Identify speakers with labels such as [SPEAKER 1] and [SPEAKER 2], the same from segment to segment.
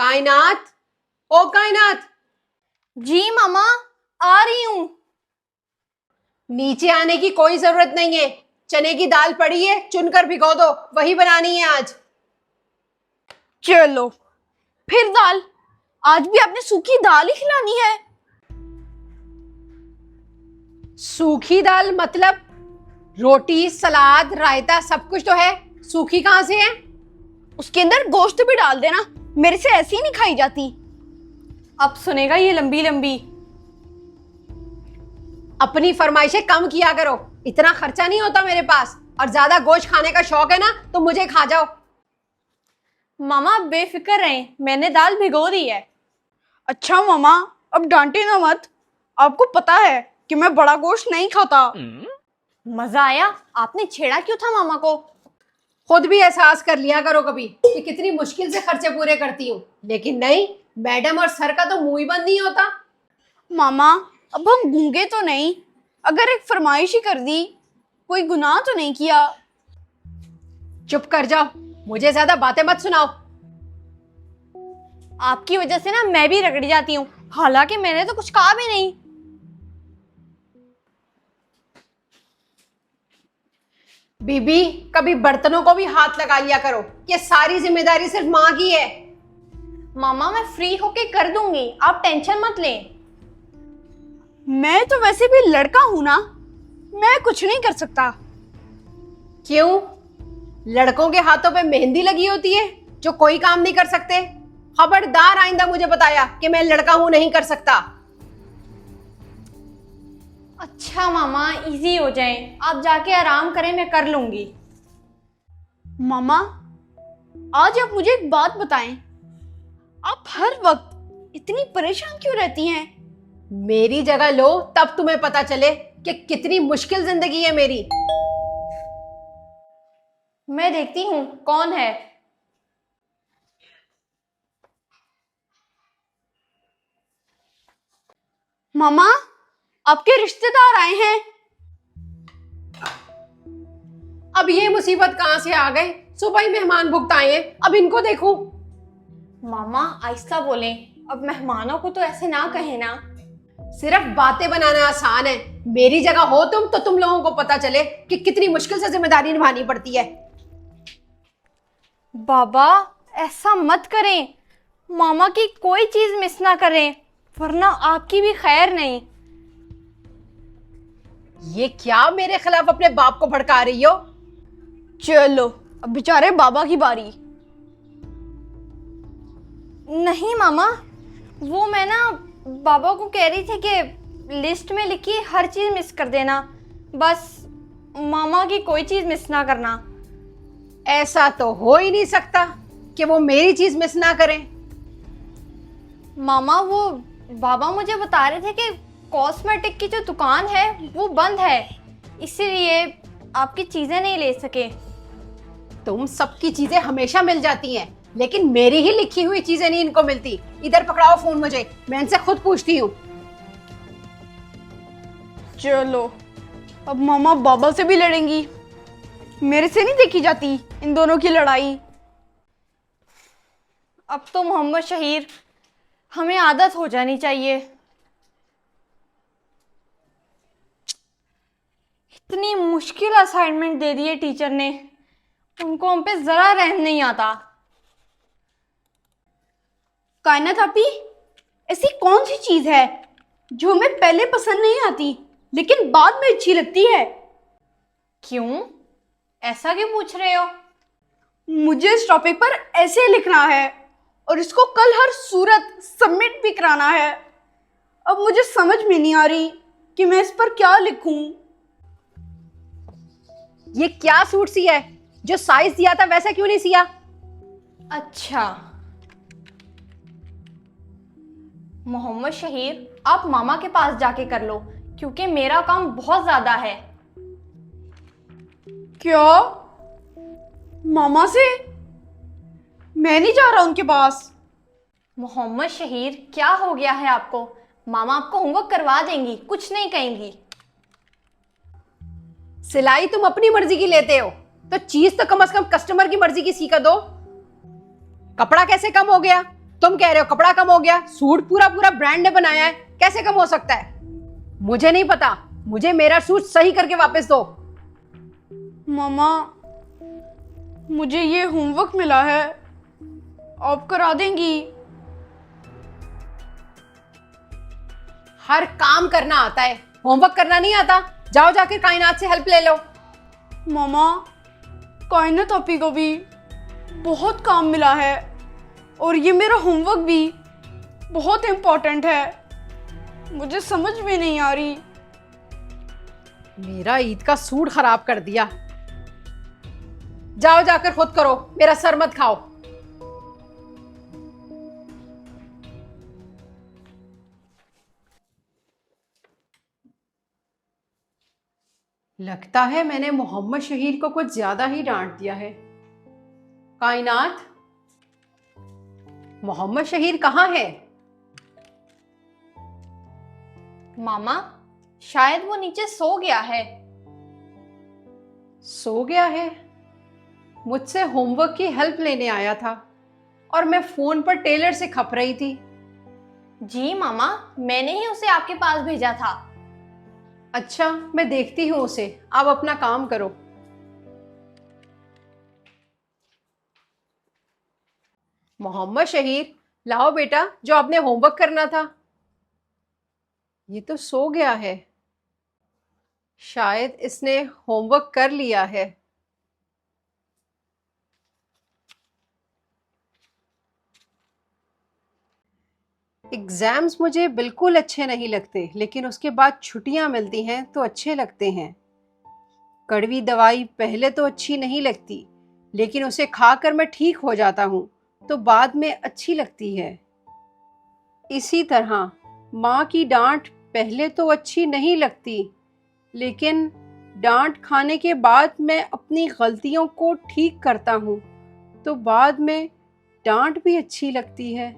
[SPEAKER 1] कायनात, ओ कायनात,
[SPEAKER 2] जी मामा, आ रही हूँ।
[SPEAKER 1] नीचे आने की कोई जरूरत नहीं है। चने की दाल पड़ी है, चुनकर भिगो दो, वही बनानी है आज।
[SPEAKER 2] चलो, फिर दाल? आज भी आपने सूखी दाल ही खिलानी है?
[SPEAKER 1] सूखी दाल मतलब रोटी, सलाद, रायता सब कुछ तो है। सूखी कहाँ से है?
[SPEAKER 2] उसके अंदर गोश्त भी डाल देना, मेरे से ऐसी ही नहीं खाई जाती। अब सुनेगा ये लंबी लंबी।
[SPEAKER 1] अपनी फरमाइशें कम किया करो, इतना खर्चा नहीं होता मेरे पास। और ज्यादा गोश्त खाने का शौक है ना तो मुझे खा जाओ।
[SPEAKER 2] मामा बेफिक्र रहें, मैंने दाल भिगो दी है। अच्छा मामा, अब डांटे ना मत। आपको पता है कि मैं बड़ा गोश्त नहीं खाता। मजा आया? आपने छेड़ा क्यों था मामा को?
[SPEAKER 1] खुद भी एहसास कर लिया करो कभी कि कितनी मुश्किल से खर्चे पूरे करती हूँ। लेकिन नहीं, मैडम और सर का तो मुंह ही बंद नहीं होता।
[SPEAKER 2] मामा, अब हम गूंगे तो नहीं। अगर एक फरमाइश ही कर दी, कोई गुनाह तो नहीं किया।
[SPEAKER 1] चुप कर जाओ, मुझे ज्यादा बातें मत सुनाओ।
[SPEAKER 2] आपकी वजह से ना मैं भी रगड़ी जाती हूँ, हालांकि मैंने तो कुछ कहा भी नहीं।
[SPEAKER 1] बीबी, कभी बर्तनों को भी हाथ लगा लिया करो। ये सारी जिम्मेदारी सिर्फ माँ की है।
[SPEAKER 2] मामा मैं फ्री होके कर दूंगी, आप टेंशन मत लें। मैं तो वैसे भी लड़का हूं ना, मैं कुछ नहीं कर सकता।
[SPEAKER 1] क्यों? लड़कों के हाथों पे मेहंदी लगी होती है जो कोई काम नहीं कर सकते? खबरदार आइंदा मुझे बताया कि मैं लड़का हूं, नहीं कर सकता।
[SPEAKER 2] अच्छा मामा, इजी हो जाए, आप जाके आराम करें, मैं कर लूंगी। मामा, आज आप मुझे एक बात बताएं, आप हर वक्त इतनी परेशान क्यों रहती हैं?
[SPEAKER 1] मेरी जगह लो, तब तुम्हें पता चले कि कितनी मुश्किल जिंदगी है मेरी।
[SPEAKER 2] मैं देखती हूँ कौन है। मामा, आपके रिश्तेदार आए हैं।
[SPEAKER 1] अब ये मुसीबत कहां से आ गए? सुबह ही मेहमान भुगत आए हैं, अब इनको देखूं।
[SPEAKER 2] मामा आहिस्ता बोलें, अब मेहमानों को तो ऐसे ना कहे ना।
[SPEAKER 1] सिर्फ बातें बनाना आसान है। मेरी जगह हो तुम तो तुम लोगों को पता चले कि कितनी मुश्किल से जिम्मेदारी निभानी पड़ती है।
[SPEAKER 2] बाबा ऐसा मत करें, मामा की कोई चीज मिस ना करें, वरना आपकी भी खैर नहीं।
[SPEAKER 1] ये क्या मेरे खिलाफ अपने बाप को भड़का रही हो?
[SPEAKER 2] चलो, अब बेचारे बाबा की बारी। नहीं मामा, वो मैं ना बाबा को कह रही थी कि लिस्ट में लिखी हर चीज मिस कर देना, बस मामा की कोई चीज मिस ना करना।
[SPEAKER 1] ऐसा तो हो ही नहीं सकता कि वो मेरी चीज मिस ना करें।
[SPEAKER 2] मामा वो बाबा मुझे बता रहे थे कि कॉस्मेटिक की जो दुकान है वो बंद है, इसीलिए आपकी चीजें नहीं ले सके।
[SPEAKER 1] तुम सबकी चीजें हमेशा मिल जाती हैं, लेकिन मेरी ही लिखी हुई चीजें नहीं इनको मिलती। इधर पकड़ाओ फोन मुझे, मैं इनसे खुद पूछती हूँ।
[SPEAKER 2] चलो, अब मामा बाबा से भी लड़ेंगी, मेरे से नहीं देखी जाती इन दोनों की लड़ाई। अब तो मोहम्मद शहीर, हमें आदत हो जानी चाहिए। इतनी मुश्किल असाइनमेंट दे दी है टीचर ने, उनको हम पे जरा रहम नहीं आता। कायनात आपी, ऐसी कौन सी चीज है जो हमें पहले पसंद नहीं आती लेकिन बाद में अच्छी लगती है? क्यों, ऐसा क्यों पूछ रहे हो? मुझे इस टॉपिक पर ऐसे लिखना है और इसको कल हर सूरत सबमिट भी कराना है। अब मुझे समझ में नहीं आ रही कि मैं इस पर क्या लिखूं।
[SPEAKER 1] ये क्या सूट सिया है? जो साइज दिया था वैसा क्यों नहीं सिया?
[SPEAKER 2] अच्छा मोहम्मद शहीर, आप मामा के पास जाके कर लो, क्योंकि मेरा काम बहुत ज्यादा है। क्या? मामा से? मैं नहीं जा रहा उनके पास। मोहम्मद शहीर, क्या हो गया है आपको? मामा आपको होमवर्क करवा देंगी, कुछ नहीं कहेंगी।
[SPEAKER 1] सिलाई तुम अपनी मर्जी की लेते हो तो चीज तो कम से कम कस्टमर की मर्जी की सी कर दो। कपड़ा कैसे कम हो गया? तुम कह रहे हो कपड़ा कम हो गया, सूट पूरा पूरा ब्रांड ने बनाया है, कैसे कम हो सकता है? मुझे नहीं पता, मुझे मेरा सूट सही करके वापस दो।
[SPEAKER 2] मामा, मुझे ये होमवर्क मिला है, आप करा देंगी?
[SPEAKER 1] हर काम करना आता है, होमवर्क करना नहीं आता? जाओ जाकर कायनात से हेल्प ले लो।
[SPEAKER 2] मामा, कायनात आपी को भी बहुत काम मिला है और ये मेरा होमवर्क भी बहुत इम्पोर्टेंट है, मुझे समझ में नहीं आ रही।
[SPEAKER 1] मेरा ईद का सूट खराब कर दिया। जाओ जाकर खुद करो, मेरा सर मत खाओ। लगता है मैंने मोहम्मद शहीर को कुछ ज्यादा ही डांट दिया है। कायनात, मोहम्मद शहीर कहाँ है?
[SPEAKER 2] मामा, शायद वो नीचे सो गया है।
[SPEAKER 1] सो गया है? मुझसे होमवर्क की हेल्प लेने आया था और मैं फोन पर टेलर से खप रही थी।
[SPEAKER 2] जी मामा, मैंने ही उसे आपके पास भेजा था।
[SPEAKER 1] अच्छा, मैं देखती हूँ उसे, आप अपना काम करो। मोहम्मद शहीर, लाओ बेटा जो आपने होमवर्क करना था। ये तो सो गया है, शायद इसने होमवर्क कर लिया है। एग्जाम्स मुझे बिल्कुल अच्छे नहीं लगते, लेकिन उसके बाद छुट्टियां मिलती हैं तो अच्छे लगते हैं। कड़वी दवाई पहले तो अच्छी नहीं लगती, लेकिन उसे खाकर मैं ठीक हो जाता हूँ तो बाद में अच्छी लगती है। इसी तरह माँ की डांट पहले तो अच्छी नहीं लगती, लेकिन डांट खाने के बाद मैं अपनी गलतियों को ठीक करता हूँ तो बाद में डांट भी अच्छी लगती है।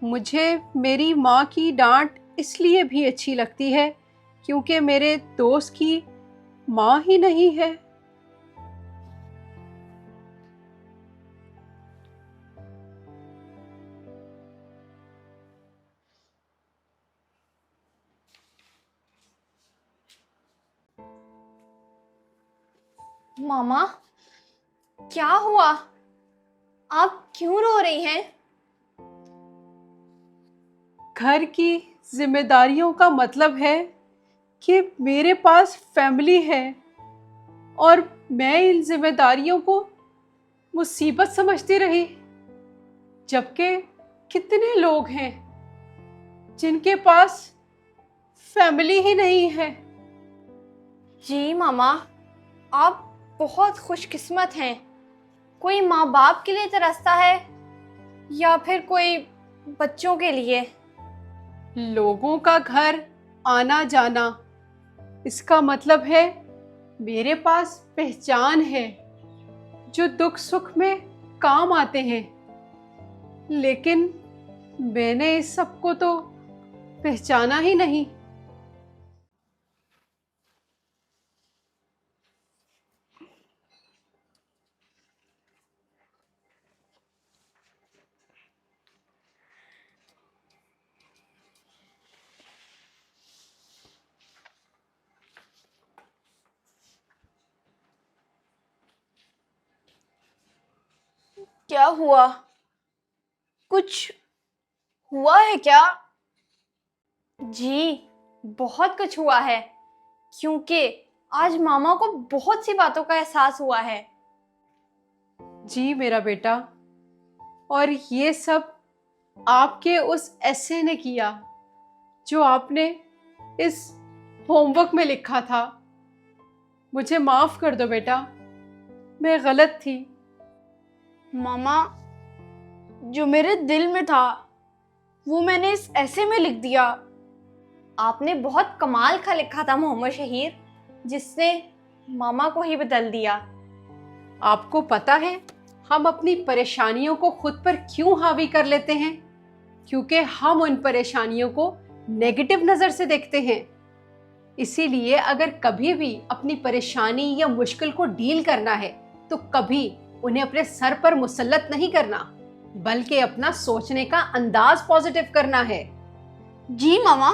[SPEAKER 1] मुझे मेरी माँ की डांट इसलिए भी अच्छी लगती है क्योंकि मेरे दोस्त की माँ ही नहीं है।
[SPEAKER 2] मामा, क्या हुआ? आप क्यों रो रही हैं?
[SPEAKER 1] घर की जिम्मेदारियों का मतलब है कि मेरे पास फैमिली है और मैं इन जिम्मेदारियों को मुसीबत समझती रही, जबकि कितने लोग हैं जिनके पास फैमिली ही नहीं है।
[SPEAKER 2] जी मामा, आप बहुत खुशकिस्मत हैं। कोई माँ बाप के लिए तरसता है या फिर कोई बच्चों के लिए।
[SPEAKER 1] लोगों का घर आना जाना, इसका मतलब है मेरे पास पहचान है जो दुख सुख में काम आते हैं, लेकिन मैंने इस सबको तो पहचाना ही नहीं।
[SPEAKER 2] क्या हुआ? कुछ हुआ है क्या? जी, बहुत कुछ हुआ है, क्योंकि आज मामा को बहुत सी बातों का एहसास हुआ है।
[SPEAKER 1] जी मेरा बेटा, और ये सब आपके उस ऐसे ने किया जो आपने इस होमवर्क में लिखा था। मुझे माफ कर दो बेटा, मैं गलत थी।
[SPEAKER 2] मामा, जो मेरे दिल में था वो मैंने इस ऐसे में लिख दिया। आपने बहुत कमाल का लिखा था मोहम्मद शहीर, जिसने मामा को ही बदल दिया।
[SPEAKER 1] आपको पता है हम अपनी परेशानियों को खुद पर क्यों हावी कर लेते हैं? क्योंकि हम उन परेशानियों को नेगेटिव नज़र से देखते हैं। इसीलिए अगर कभी भी अपनी परेशानी या मुश्किल को डील करना है तो कभी उन्हें अपने सर पर मुसल्लत नहीं करना, बल्कि अपना सोचने का अंदाज पॉजिटिव करना है।
[SPEAKER 2] जी मामा,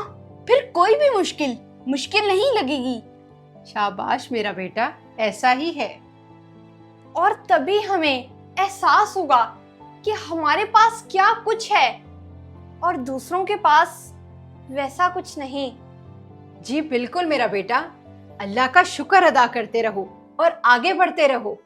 [SPEAKER 2] फिर कोई भी मुश्किल मुश्किल नहीं लगेगी।
[SPEAKER 1] शाबाश मेरा बेटा, ऐसा ही है।
[SPEAKER 2] और तभी हमें एहसास होगा कि हमारे पास क्या कुछ है और दूसरों के पास वैसा कुछ नहीं।
[SPEAKER 1] जी बिल्कुल मेरा बेटा, अल्लाह का शुक्र अदा करते रहो और आगे बढ़ते रहो।